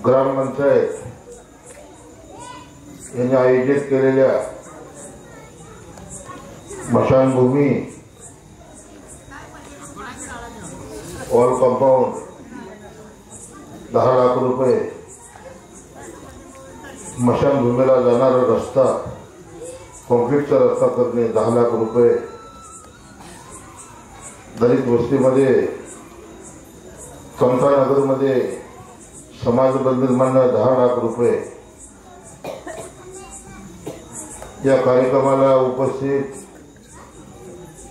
ग्रामपंचायत यांनी आयोजित केलेल्या स्मशानभूमी वॉल कंपाऊंड 10 लाख रुपये, स्मशानभूमीला जाणारा रस्ता कॉन्क्रीटचा रस्ता करणे 10 लाख रुपये, दलित वस्तीमध्ये समतानगरमध्ये समाज मंदिरांना 10 लाख रुपये। या कार्यक्रमाला उपस्थित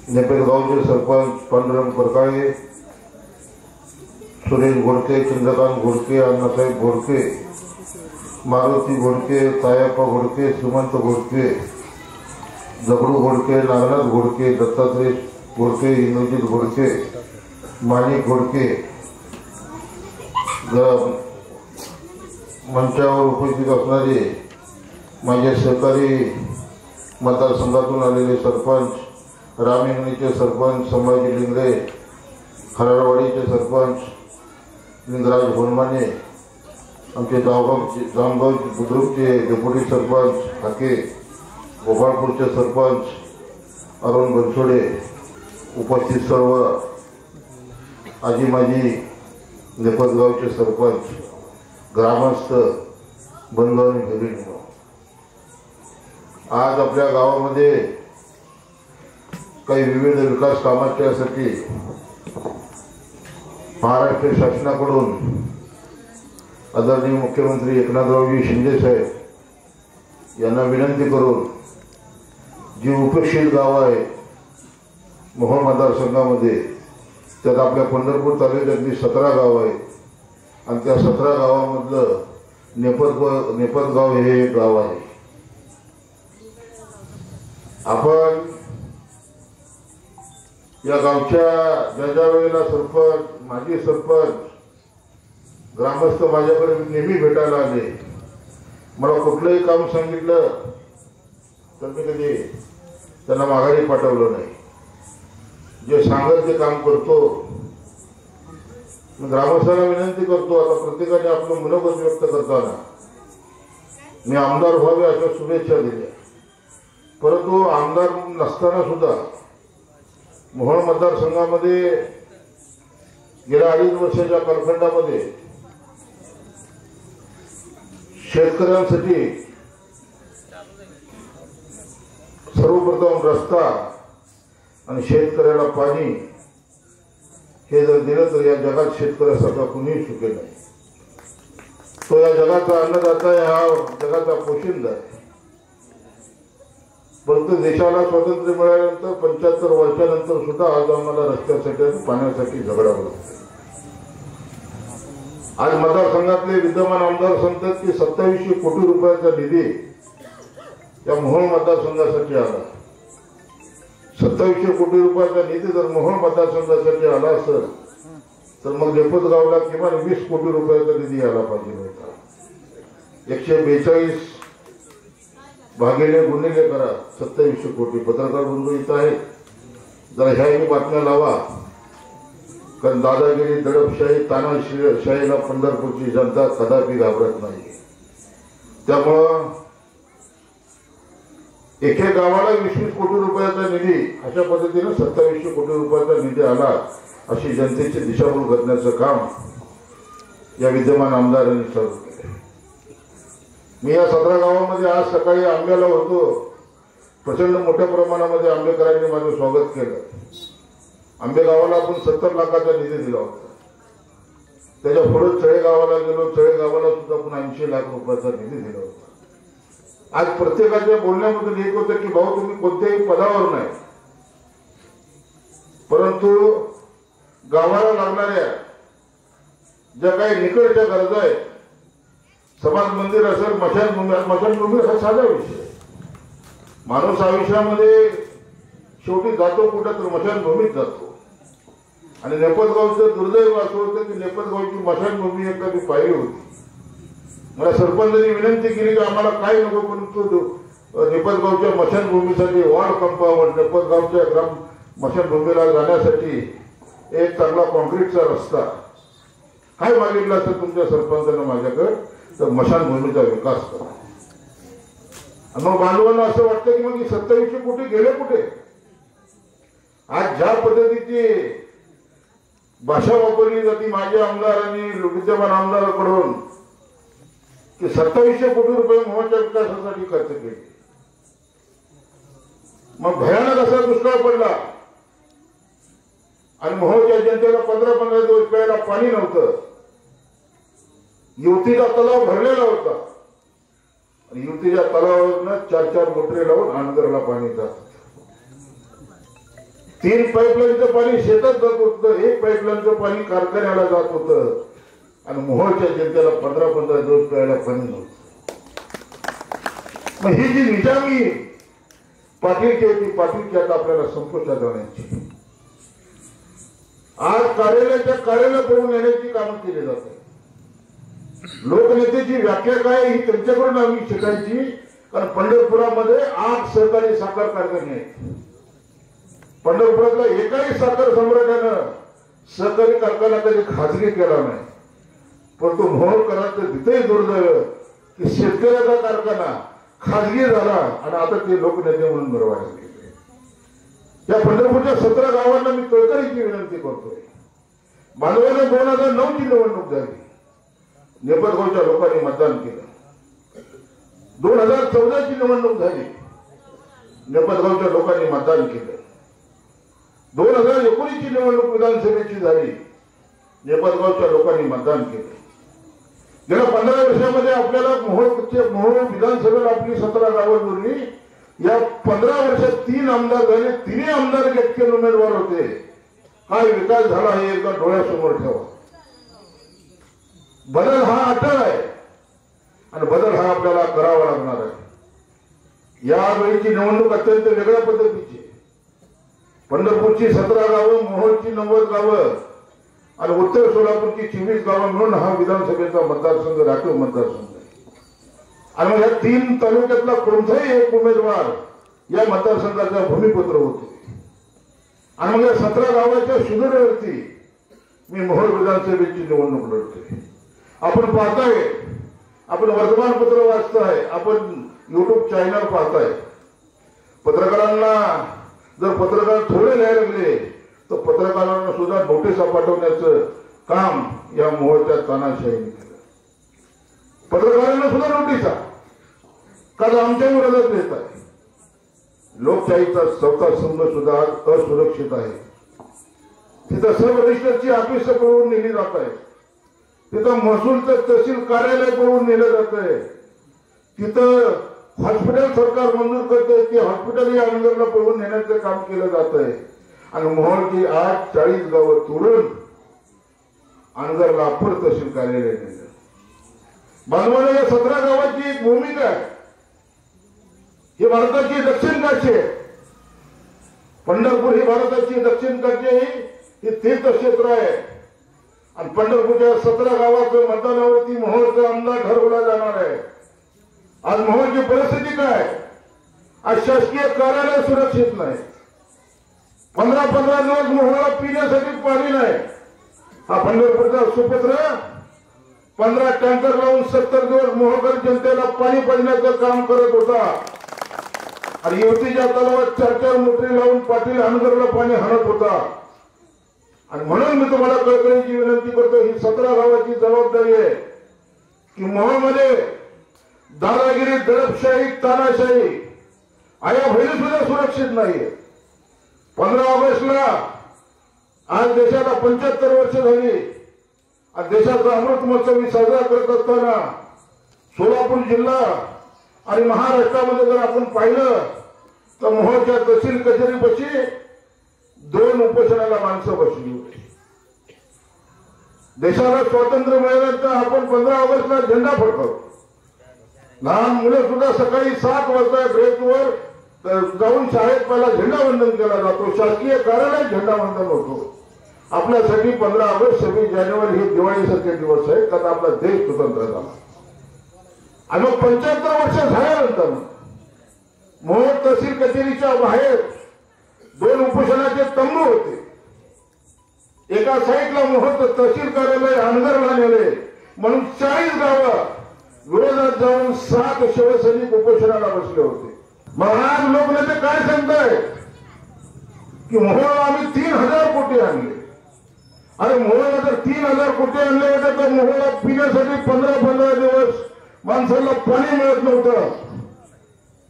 नेपेगावचे सरपंच पांडुरंग परकाळे, सुरेश घोडके, चंद्रकांत घोडके, अण्णासाहेब घोडके, मारुती घोडके, तायाप्पा घोडके, श्रीमंत घोडके, दगडू घोडके, नागनाथ घोडके, दत्तात्रय घोडके, इंद्रजित घोडके, माणिक घोडके, मंचावर उपस्थित असणारे माझे सहकारी मतदारसंघातून आलेले सरपंच, रामिंगणीचे सरपंच संभाजी लिंगरे, खराडवाडीचे सरपंच लिंगराज होनमाने, आमचे जामगाव बुद्रुकचे डेप्युटी सरपंच हाके, गोपाळपूरचे सरपंच अरुण बनसोडे, उपस्थित सर्व आजी माजी नेपथगावचे सरपंच, ग्रामस्थ बंधू आणि भगिनी, आज आपल्या गावामध्ये काही विविध विकास कामांच्यासाठी महाराष्ट्र शासनाकडून आदरणीय मुख्यमंत्री एकनाथरावजी शिंदे साहेब यांना विनंती करून जी उपेक्षित गाव आहे मोहोळ मतदारसंघामध्ये, त्यात आपल्या पंढरपूर तालुक्यातली 17 गाव आहेत आणि त्या 17 गावामधलं नेपथगाव हे एक गाव आहे। आपण या गावच्या ज्या वेळेला सरपंच, माजी सरपंच, ग्रामस्थ माझ्याकडे नेहमी भेटायला आले, मला कुठलंही काम सांगितलं तर मी कधी त्यांना माघारी पाठवलं नाही। जे सांगत ते काम करतो। ग्रामस्थांना विनंती करतो, आता प्रत्येकाने आपलं मनोगत व्यक्त करताना मी आमदार व्हावे अशा शुभेच्छा दिल्या, परंतु आमदार नसताना सुद्धा मोहोळ मतदारसंघामध्ये गेल्या 2.5 वर्षाच्या कालखंडामध्ये शेतकऱ्यांसाठी सर्वप्रथम रस्ता आणि शेतकऱ्याला पाणी हे जर दिलं तर या जगात शेतकऱ्यासारखा कुणीही सुखेल नाही। तो या जगाचा अन्नदाता आहे, हा जगाचा पोशिंदा आहे। परंतु देशाला स्वातंत्र्य मिळाल्यानंतर 75 वर्षानंतर सुद्धा आज आम्हाला रस्त्यासाठी आणि पाण्यासाठी झगडावं लागतं। आज मतदारसंघातले विद्यमान आमदार सांगतात की 2700 कोटी रुपयाचा निधी या मोहोळ मतदारसंघासाठी आला। 2700 कोटी रुपयाचा निधी जर मोहोळ मतदारसंघासाठी आला असेल तर मग नेपथगावला किमान 20 कोटी रुपयाचा निधी आला पाहिजे होता। 142 भागिले गुणिले करा 2700 कोटी। पत्रकार बंधू इथं आहे, जरा ह्याही बातम्या लावा, कारण दादागिरी, दडपशाही, तानाशाहीला पंढरपूरची जनता कदापि घाबरत नाही। त्यामुळं एके गावाला 20 कोटी रुपयाचा निधी, अशा पद्धतीने 2700 कोटी रुपयाचा निधी आला, अशी जनतेची दिशाभूल करण्याचं काम या विद्यमान आमदारांनी चालू केलं। मी या 17 गावांमध्ये आज सकाळी आंब्याला होतो, प्रचंड मोठ्या प्रमाणामध्ये आंबेकरांनी माझं स्वागत केलं। आंबे गावाला आपण 70 लाखाचा निधी दिला होता, त्याच्या पुढे चळेगावाला गेलो, चळेगावाला सुद्धा आपण 80 लाख रुपयाचा निधी दिला होता। आज प्रत्येकाच्या बोलण्यामधून एक होतं की भाऊ तुम्ही कोणत्याही पदावर नाही, परंतु गावाला लागणाऱ्या ज्या काही निकटच्या गरजा आहेत, समाज मंदिर असेल, मशानभूमी हा साधा विषय। माणूस आयुष्यामध्ये शेवटी जातो कुठं तर मशानभूमीत जातो, आणि नेपथगावचं दुर्दैव असं होतं की नेपथगावची मशानभूमी एक कधी पाहिली होती। मला सरपंचांनी विनंती केली की आम्हाला काय नको, परंतु नेपथगावच्या मशानभूमीसाठी वॉल कंपाऊंड, नेपथगावच्या मशानभूमीला जाण्यासाठी एक चांगला कॉन्क्रीटचा रस्ता, काय मागितलं असं तुमच्या सरपंचानं माझ्याकडे, तर मशानभूमीचा विकास करा. आणि मग बांधवांना असं वाटतं की मग 2700 कोटी गेले कुठे. आज ज्या पद्धतीची भाषा वापरली जाते माझ्या आमदारांनी विद्यमान आमदाराकडून की 2700 कोटी रुपये मोहाच्या विकासासाठी खर्च केले, मग भयानक असा दुष्काळ पडला आणि मोहोळच्या जनतेला 15-15 दिवस प्यायला पाणी नव्हतं. युवतीचा तलाव भरलेला होता आणि युवतीच्या तलावावरनं 4-4 मोटरे लावून आंधरला पाणी जात. 3 पाईपलाईनचं पाणी शेतात जात होतं, 1 पाईपलाईनचं पाणी कारखान्याला जात होतं आणि मोहोळच्या जनतेला 15-15 दिवस प्यायला पाणी नव्हतं. मग ही जी निजामी पाटीलकी आहे ती पाटीलकी आता आपल्याला संपुष्टात आणण्याची. आज कार्यालयाच्या कार्यालय करून येण्याची कामं केली जातात. लोकनेत्याची व्याख्या काय ही त्यांच्याकडून आम्ही शिकायची. कारण पंढरपुरामध्ये 8 सहकारी साखर कारखाने आहेत. पंढरपुरातला एकाही साखर सम्राटानं सहकारी कारखाना कधी खाजगी केला नाही, परंतु मोहोळकरांचं तिथेही दुर्दैव की शेतकऱ्याचा कारखाना खाजगी झाला आणि आता ते लोकनेते म्हणून बरोबर गेले. या पंढरपूरच्या 17 गावांना मी कळकळीची विनंती करतोय. बांधवांना 2009 ची निवडणूक झाली, नेपथगावच्या लोकांनी मतदान केलं. 2014 ची निवडणूक झाली, नेपथगावच्या लोकांनी मतदान केलं. 2019 ची निवडणूक विधानसभेची झाली, नेपथगावच्या लोकांनी मतदान केलं. गेल्या 15 वर्षामध्ये आपल्याला मोहोळ विधानसभेला आपली 17 गावं जोडली. या 15 वर्षात 3 आमदार झाले, 3 आमदार इतके उमेदवार होते. काय विकास झाला हे एकदा डोळ्यासमोर ठेवा. बदल हा अटळ आहे आणि बदल हा आपल्याला करावा लागणार आहे. यावेळीची निवडणूक अत्यंत वेगळ्या पद्धतीची. पंढरपूरची 17 गावं, मोहोळची 90 गावं आणि उत्तर सोलापूरची 24 गावं मिळून हा विधानसभेचा मतदारसंघ राखीव मतदारसंघ आहे. आणि मग या 3 तालुक्यातला कोणताही एक उमेदवार या मतदारसंघाचा भूमिपुत्र होतो. आणि मग या 17 गावाच्या शिबिरावरती मी मोहोळ विधानसभेची निवडणूक लढतोय. आपण पाहताय, आपण वर्तमानपत्र वाचताय, आपण YouTube चॅनल पाहताय. पत्रकारांना जर पत्रकार थोडे लिहायला लागले तर पत्रकारांना सुद्धा नोटिसा पाठवण्याचं काम या मोहोळच्या तानाशाहीने केलं. पत्रकारांना सुद्धा नोटिसा कारण आमच्या विरोधात येत आहे. लोकशाहीचा 4था स्तंभ सुद्धा असुरक्षित आहे. तिथं सब रजिस्टरची ऑफिस पळवून नेली जात आहे. तिथं महसूलचं तहसील कार्यालय पळवून नेलं जात आहे. तिथं हॉस्पिटल सरकार मंजूर करते ते हॉस्पिटल या अंदरला पळवून नेण्याचं काम केलं जात आहे. आणि मोहोळची 40 गावं तोडून अंदरला अप्पर तहसील कार्यालय नेलं. बांधवाला या 17 गावाची एक भूमिका आहे. ही भारताची दक्षिण काठी आहे. पंढरपूर ही भारताची दक्षिण काठी आहे. ही तीर्थक्षेत्र आहे आणि पंढरपूरच्या 17 गावाचं मतदानावरती मोहोळचा आमदार ठरवला जाणार आहे. आज मोहोळची परिस्थिती काय? आज शासकीय कार्यालय सुरक्षित नाही. 15-15 दिवस मोहोळला पिण्यासाठी पाणी नाही. हा पंढरपूरचा सुपुत्र 15 टँकर लावून 70 दिवस मोहोळकर जनतेला पाणी पाजण्याचं काम करत होता. आणि युवतीच्या तलावात 4-4 मोटरी लावून पाटील अनगरला पाणी हाणत होता. आणि म्हणून मी तुम्हाला कळकळीची विनंती करतो, ही 17 गावाची जबाबदारी आहे की मोहोळमध्ये दादागिरी, दडपशाही, तानाशाही आया बहिणी सुद्धा सुरक्षित नाहीये. 15 ऑगस्टला आज देशाला 75 वर्ष झाली आणि देशाचा अमृत महोत्सव साजरा करत असताना सोलापूर जिल्हा आणि महाराष्ट्रामध्ये जर आपण पाहिलं तर मोहोळच्या तहसील कचेरीपाशी 2 उपोषणाला माणसं बसली होती. देशाला स्वातंत्र्य मिळाल्यानंतर आपण 15 ऑगस्टला झेंडा फडकवतो. लहान मुलं सुद्धा सकाळी 7 वाजता ब्रेकवर जाऊन शाळेत पहिला झेंडावंदन केला जातो. शासकीय कार्यालय झेंडावंदन होतो. आपल्यासाठी 15 ऑगस्ट 26 जानेवारी हे दिवाळीसारखे दिवस आहे कारण आपला देश स्वतंत्र झाला. आणि मग 75 वर्ष झाल्यानंतर मोहोळ तहसील कचेरीच्या बाहेर 2 उपोषणाचे तंबू होते. एका एका साईडला मोहोळ तहसील कार्यालय अनगरला नेले म्हणून 40 गावं विरोधात जाऊन 7 शिवसैनिक उपोषणाला बसले होते. मग आज लोकनेते काय सांगताय की मोहोळला आम्ही 3000 कोटी आणले. अरे मोहोळला जर 3000 कोटी आणले होते तर मोहोळला पिण्यासाठी 15-15 दिवस माणसाला पाणी मिळत नव्हतं.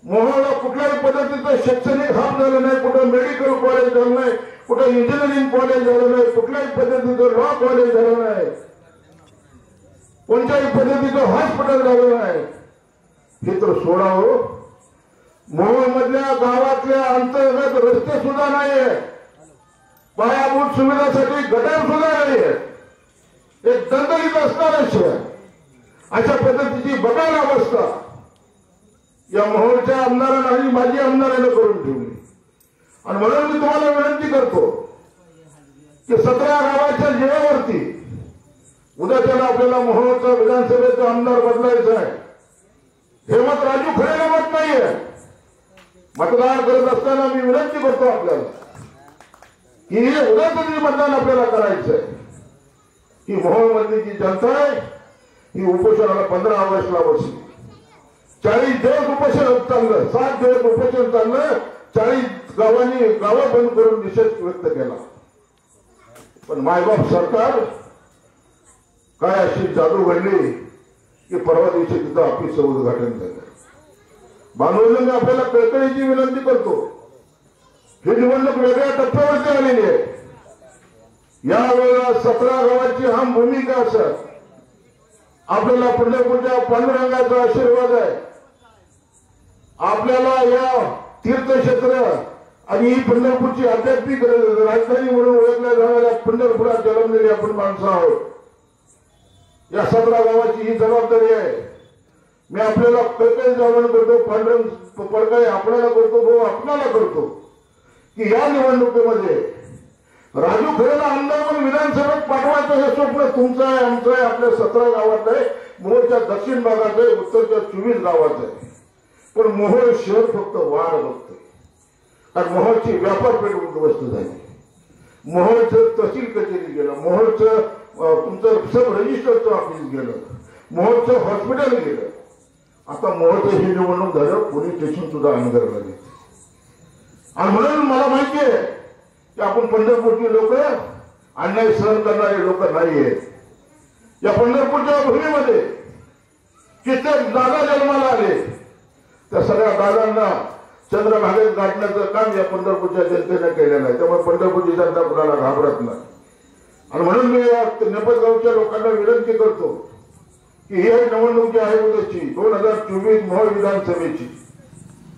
मोहोळला कुठल्याही पद्धतीचं शैक्षणिक हब झालं नाही, कुठं मेडिकल कॉलेज झालं नाही, कुठं इंजिनिअरिंग कॉलेज झालं नाही, कुठल्याही पद्धतीचं लॉ कॉलेज झालं नाही, कोणत्याही पद्धतीचं हॉस्पिटल झालं नाही. हे तर सोडावं. मोहोळ मधल्या गावातल्या अंतर्गत रस्ते सुद्धा नाहीये, पायाभूत सुविधासाठी गटार सुद्धा नाहीये. एक दणदणीत असणारं शहर अशा पद्धतीची बघायला अवस्था या मोहोळच्या आमदारांना आणि माजी आमदारांना करून ठेवली. आणि म्हणून मी तुम्हाला विनंती करतो की 17 गावाच्या जीवावरती उद्याच्याला आपल्याला मोहोळचा विधानसभेचा आमदार बदलायचा आहे. हे मत राजू खरेला मत नाहीये. मतदान करत असताना मी विनंती करतो आपल्याला की हे उद्याचं जे मतदान आपल्याला करायचंय की मोहोळ मधली जी जनता आहे ही उपोषणाला 15 ऑगस्टला बसली. 40 दिवस उपोषण चाललं, 7 दिवस उपोषण चाललं. 40 गावांनी गावं बंद करून निषेध व्यक्त केला. पण मायबाप सरकार काय अशी जादू घडली की परवा दिवशी तिथं ऑफिसचं उद्घाटन झालं. बांधवलं मी आपल्याला कळकळीची विनंती करतो. ही निवडणूक वेगळ्या टप्प्यावरती आलेली आहे. यावेळेला 17 गावांची हम भूमिका असत. आपल्याला पंढरपूरच्या पांडुरंगाचा आशीर्वाद आहे. आपल्याला या तीर्थक्षेत्र आणि ही पंढरपूरची आध्यात्मिक राजधानी म्हणून ओळखल्या जाणाऱ्या पंढरपुरात जन्मलेली आपण माणसं आहोत. या 17 गावाची ही जबाबदारी आहे. मी आपल्याला कळकळी जावण करतो, पांडुरंग पडकाळे आपल्याला करतो, भाऊ आपल्याला करतो की या निवडणुकीमध्ये राजू खरेला आमदार म्हणून विधानसभेत पाठवायचं हे स्वप्न तुमचं आहे, आमचं आहे, आपल्या 17 गावात आहे. मोहोळच्या दक्षिण भागात आहे, उत्तरच्या 24 गावात आहे. पण मोहोळ शहर फक्त वाढ बघतोय. कारण मोहोळची व्यापारपेठ उद्ध्वस्त झाली. मोहोळचं तहसील कचेरी गेलं, मोहोळचं तुमचं सब रजिस्टरचं ऑफिस गेलं, मोहोळचं हॉस्पिटल गेलं. आता मोहोळचं ही निवडणूक झालं, पोलीस स्टेशन सुद्धा अनगरला गेलं. आणि म्हणून मला माहिती आहे की आपण पंढरपूरची लोक अन्याय सहन करणारे लोक नाहीये. या पंढरपूरच्या भूमीमध्ये कित्येक दादा जन्माला आले. त्या सगळ्या दादांना चंद्रभागेत गाठण्याचं काम या पंढरपूरच्या जनतेने केलेलं आहे. त्यामुळे पंढरपूरची जनता कुणाला घाबरत नाही. आणि म्हणून मी या नेपथगावच्या लोकांना विनंती करतो की ही निवडणूक जी आहे उद्याची 2024 मोहोळ विधानसभेची,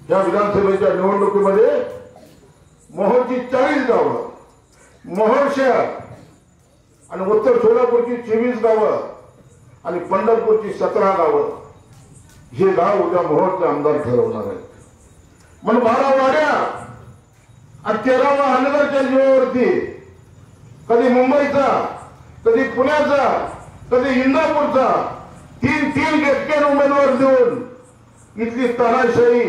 या विधानसभेच्या निवडणुकीमध्ये मोहोळची 40 गावं, मोहोळ शहर आणि उत्तर सोलापूरची 24 गावं आणि पंढरपूरची 17 गावं हे गाव उद्या मोहोळचे आमदार ठरवणार आहेत. म्हणून 12 वाड्या आणि 13वा अनगरच्या जीवावरती कधी मुंबईचा, कधी पुण्याचा, कधी इंदापूरचा 3 गेटकेन उमेदवार देऊन इथली तानाशाही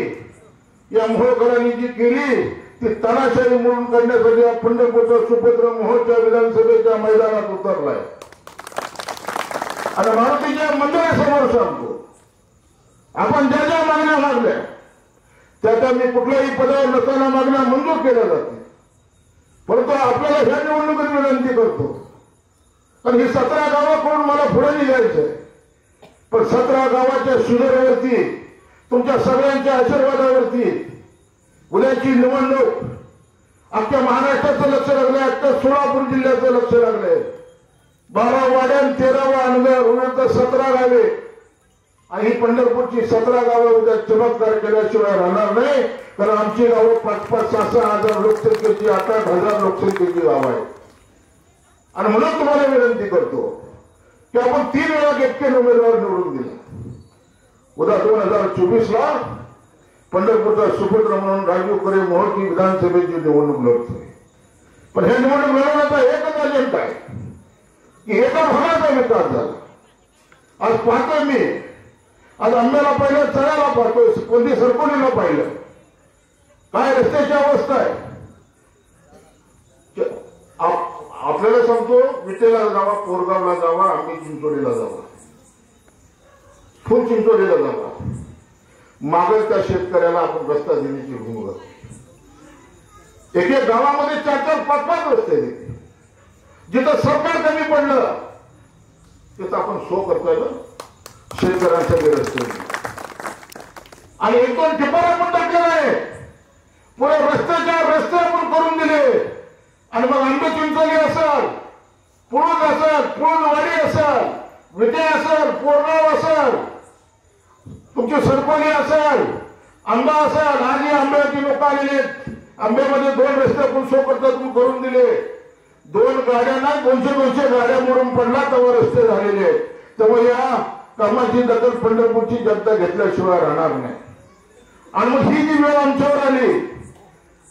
या मोहोळकरांनी जी केली ती तानाशाही म्हणून करण्यासाठी या पंढरपूरचा सुपुत्र मोहोळच्या विधानसभेच्या मैदानात उतरलाय. आणि मारुतीच्या मंदिरासमोर सांगतो, आपण ज्या ज्या मागण्या मागल्या त्या मी कुठल्याही पदावर नसताना मागण्या मंजूर केल्या जातील. परंतु आपल्याला ह्या निवडणुकीत विनंती करतो कारण ही 17 गावं करून मला पुढे निघायचंय. पण 17 गावाच्या सुधारेवरती तुमच्या सगळ्यांच्या आशीर्वादावरती उद्याची निवडणूक अख्ख्या महाराष्ट्राचं लक्ष लागलंय, अख्ख्या सोलापूर जिल्ह्याचं लक्ष लागलंय. 12 वाड्या 13वा अनगर उन्हाचं 17 गावे आणि ही पंढरपूरची 17 गावं उद्या चमत्कार केल्याशिवाय राहणार नाही. कारण आमची गावं 5-5, 6-6 हजार लोकसंख्येची, 8-8 हजार लोकसंख्येची गाव आहे. आणि म्हणून तुम्हाला विनंती करतो की आपण 3 वेळा गेटकेन उमेदवार निवडून दिला. उद्या 2024ला पंढरपूरचा सुपुत्र म्हणून राजू खरे मोहोळची विधानसभेची निवडणूक लढतोय. पण हे निवडणूक लढवण्याचा एकच अजेंडा आहे की एका भागाचा विकास झाला. आज पाहतोय मी, आज आंब्याला पाहिलं, चढायला पाहतोय, कोणती सरकोलीला पाहिलं, काय रस्त्याची अवस्था आहे. आपल्या आपल्याला सांगतो, विटेला जावा, पोरगावला जावा, आम्ही चिंचोलीला जावा, फुल चिंचोलीला जावा, मागं त्या शेतकऱ्याला आपण रस्ता देण्याची भूमिका. एक एक गावामध्ये 4-4, 5-5 रस्ते देते. जिथं सरकार कमी पडलं तिथं आपण सो करतोय ना शेतकऱ्यांच्या रस्ते. आणि 1-2 ठिकाण आपण टाकलेलं आहे. पुढे रस्ते आपण करून दिले. आणि मग आंबे चिंचोली असेल, पुळूज असेल, पुळूजवाडी असेल, विटे असेल, पोरगाव असेल, तुमची सरपणी असेल, आंबा असेल, आधी आंब्याची लोक आलेले. आंब्यामध्ये 2 रस्ते आपण सो करता तुम्ही करून दिले. 2 गाड्या ना 200 गाड्या मोडून पडला तेव्हा रस्ते झालेले. त्यामुळे या कामाची दखल पंढरपूरची जनता घेतल्याशिवाय राहणार नाही. आणि मग ही जी वेळ आमच्यावर आली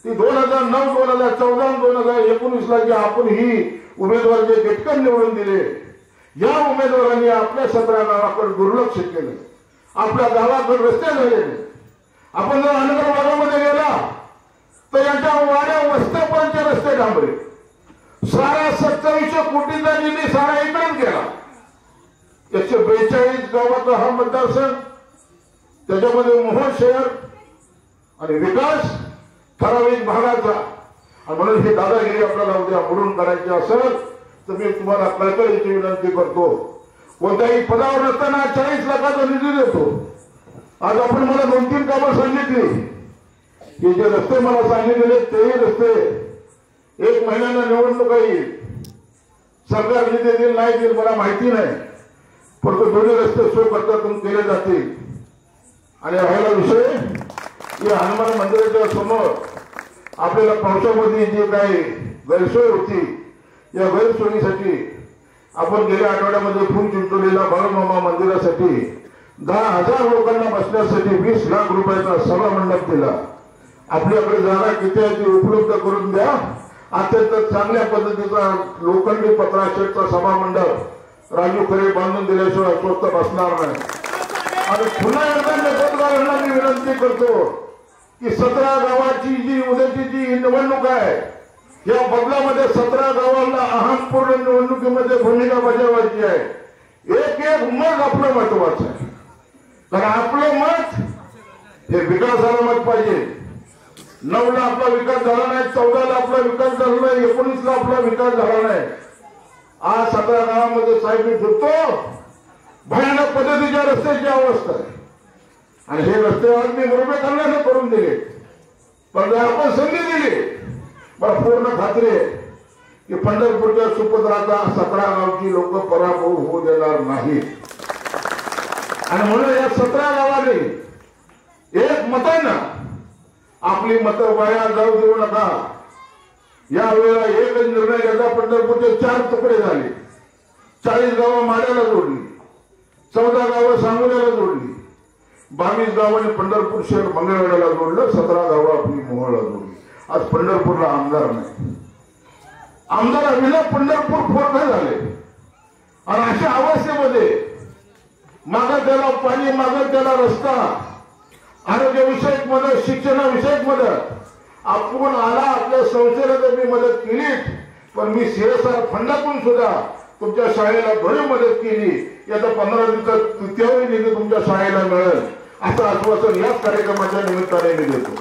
ती 2009, 2014, 2019 ला जी आपण ही उमेदवार जे गेटकन निवडून दिले, या उमेदवारांनी आपल्या 17 गावाकडे दुर्लक्ष केलं. आपल्या गावाकडे रस्ते झाले. आपण जर अनगर भागामध्ये गेला तर यांच्या वाड्या वस्त्यापर्यंतचे रस्ते डांबरे. सारा 2700 कोटीचा निधी सारा इकडेच गेला. 142 गावाचा हा मतदारसंघ, त्याच्यामध्ये मोहोळ शहर आणि विकास ठराविक भागाचा. आणि म्हणून ही दादागिरी आपल्याला उद्या मोडून काढायची असेल तर मी तुम्हाला कळकळीची विनंती करतो, कोणत्याही पदावर नसताना 40 लाखाचा निधी देतो. आज आपण मला 2-3 कामं सांगितली. हे जे रस्ते मला सांगितलेले तेही रस्ते 1 महिन्याला निवडणूक येईल, सरकार निधी देईल नाही देईल मला माहिती नाही, परंतु दोन्ही रस्ते सो करतातून केले जातील. आणि राहिला विषय की हनुमान मंदिराच्या समोर आपल्याला पावसामध्ये जी काही गैरसोय होती, या गैरसोयीसाठी आपण गेल्या आठवड्यामध्ये फुल चिंचोलीला बाळूमामा मंदिरासाठी 10,000 लोकांना बसण्यासाठी 20 लाख रुपयाचा सभा मंडप दिला. आपल्याकडे जागा किती आहे ती उपलब्ध करून द्या. अत्यंत चांगल्या पद्धतीचा लोखंडी पत्राशेडचा सभा मंडप राजू खरे बांधून दिल्याशिवाय स्वस्त बसणार नाही. आणि पुन्हा एकदा नेतृत्वाला मी विनंती करतो की 17 गावाची जी उद्याची जी निवडणूक आहे, या बदलामध्ये 17 गावांना अहमपूर्ण निवडणुकीमध्ये भूमिका बजावायची आहे. एक मत आपलं महत्वाचं आहे. कारण आपलं मत हे विकासाला मत पाहिजे. 9ला आपला विकास झाला नाही, 14ला आपला विकास झाला नाही, 19ला आपला विकास झाला नाही. आज 17 गावामध्ये साहेब मी फिरतो, भयानक पद्धतीच्या रस्त्याची अवस्था आहे. आणि हे रस्ते आज मी मुरबे करण्याने करून दिले, पण जर आपण संधी दिली, मला पूर्ण खात्री आहे की पंढरपूरच्या सुपुत्राचा 17 गावची लोक पराभव होऊ देणार नाहीत. आणि म्हणून या 17 गावांनी एक मतानं आपली मतं वाया जाऊ देऊ नका. या वेळेला एक निर्णय घ्यायचा. पंढरपूरचे 4 तुकडे झाले. 40 गावं माड्याला जोडली, 14 गावं सांगोल्याला जोडली, 22 गावांनी पंढरपूर शहर मंगळवेढ्याला जोडलं, 17 गावं आपली मोहोळला जोडली. आज पंढरपूरला आमदार नाही. आमदार विना पंढरपूर फोडणे झाले. आणि अशा अवस्थेमध्ये मागं त्याला पाणी, मागं त्याला रस्ता, आरोग्यविषयक मदत, शिक्षणाविषयक मदत, आपण आला आपल्या संस्थेला तर मी मदत केलीच, पण मी CSR फंडातून सुद्धा तुमच्या शाळेला भरीव मदत केली. याचा 15 दिवसात तृतीयावी निधी तुमच्या शाळेला मिळेल असं आश्वासन याच कार्यक्रमाच्या निमित्ताने मी देतो.